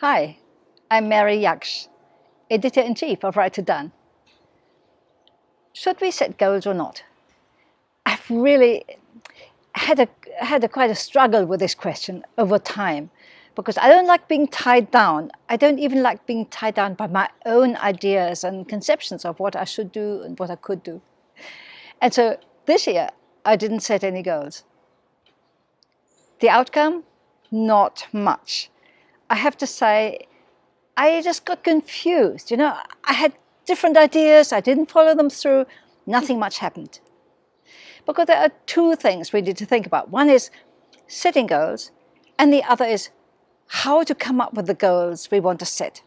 Hi, I'm Mary Yaksh, Editor-in-Chief of Write to Done. Should we set goals or not? I've really had quite a struggle with this question over time because I don't like being tied down. I don't even like being tied down by my own ideas and conceptions of what I should do and what I could do. And so this year, I didn't set any goals. The outcome? Not much. I have to say, I just got confused. I had different ideas, I didn't follow them through, nothing much happened. Because there are two things we need to think about. One is setting goals, and the other is how to come up with the goals we want to set.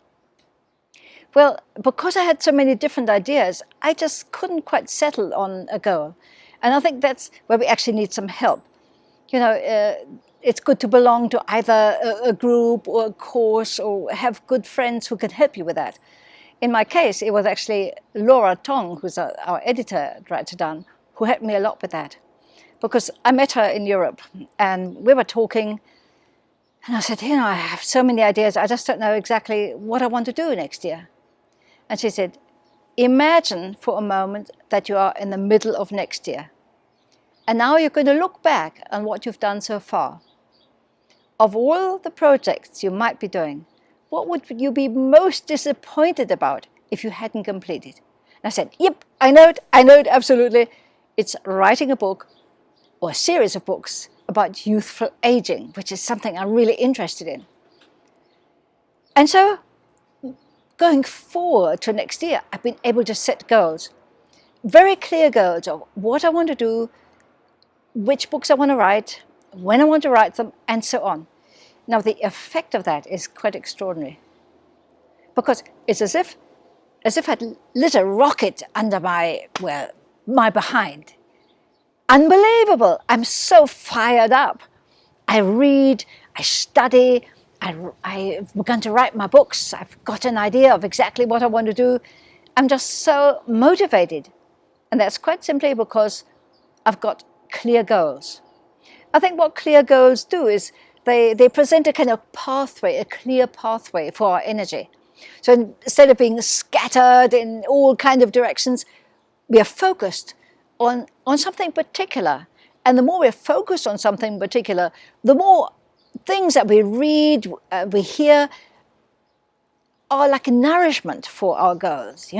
Well, because I had so many different ideas, I just couldn't quite settle on a goal. And I think that's where we actually need some help. It's good to belong to either a group or a course or have good friends who can help you with that. In my case, it was actually Laura Tong, who's our editor at Write to Done, who helped me a lot with that. Because I met her in Europe and we were talking and I said, I have so many ideas, I just don't know exactly what I want to do next year. And she said, imagine for a moment that you are in the middle of next year. And now you're going to look back on what you've done so far. Of all the projects you might be doing, what would you be most disappointed about if you hadn't completed? And I said, yep, I know it, absolutely. It's writing a book or a series of books about youthful aging, which is something I'm really interested in. And so going forward to next year, I've been able to set goals, very clear goals of what I want to do, which books I want to write, when I want to write them, and so on. Now, the effect of that is quite extraordinary because it's as if I'd lit a rocket under my behind. Unbelievable. I'm so fired up. I read, I study, I've begun to write my books. I've got an idea of exactly what I want to do. I'm just so motivated. And that's quite simply because I've got clear goals. I think what clear goals do is they present a kind of pathway, a clear pathway for our energy. So instead of being scattered in all kinds of directions, we are focused on something particular. And the more we're focused on something particular, the more things that we read, we hear, are like a nourishment for our goals,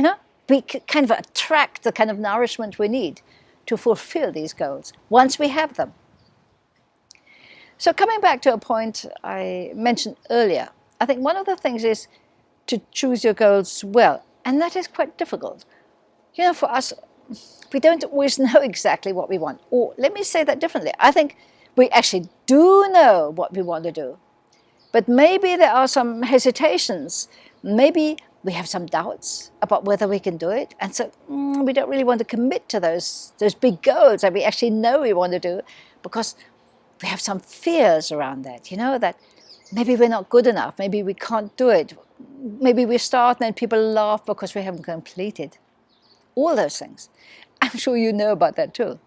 We kind of attract the kind of nourishment we need to fulfill these goals once we have them. So coming back to a point I mentioned earlier, I think one of the things is to choose your goals well, and that is quite difficult. For us, we don't always know exactly what we want. Or let me say that differently. I think we actually do know what we want to do, but maybe there are some hesitations. Maybe we have some doubts about whether we can do it, and so we don't really want to commit to those big goals that we actually know we want to do because we have some fears around that, that maybe we're not good enough, maybe we can't do it, maybe we start and then people laugh because we haven't completed. All those things. I'm sure you know about that too.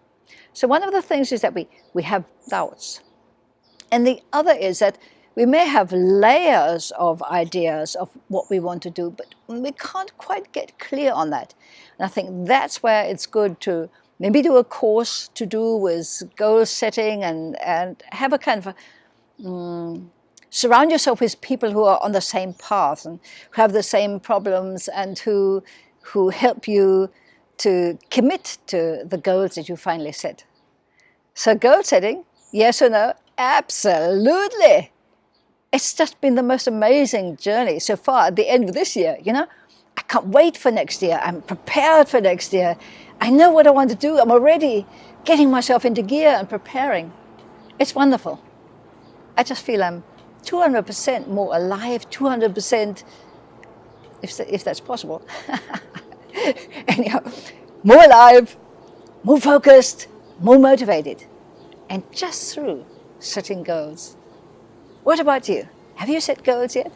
So one of the things is that we have doubts. And the other is that we may have layers of ideas of what we want to do, but we can't quite get clear on that. And I think that's where it's good to maybe do a course to do with goal setting and have a kind of surround yourself with people who are on the same path and who have the same problems and who help you to commit to the goals that you finally set. So goal setting, yes or no? Absolutely. It's just been the most amazing journey so far at the end of this year, I can't wait for next year. I'm prepared for next year. I know what I want to do. I'm already getting myself into gear and preparing. It's wonderful. I just feel I'm 200% more alive, 200%, if that's possible. Anyhow, more alive, more focused, more motivated, and just through setting goals. What about you? Have you set goals yet?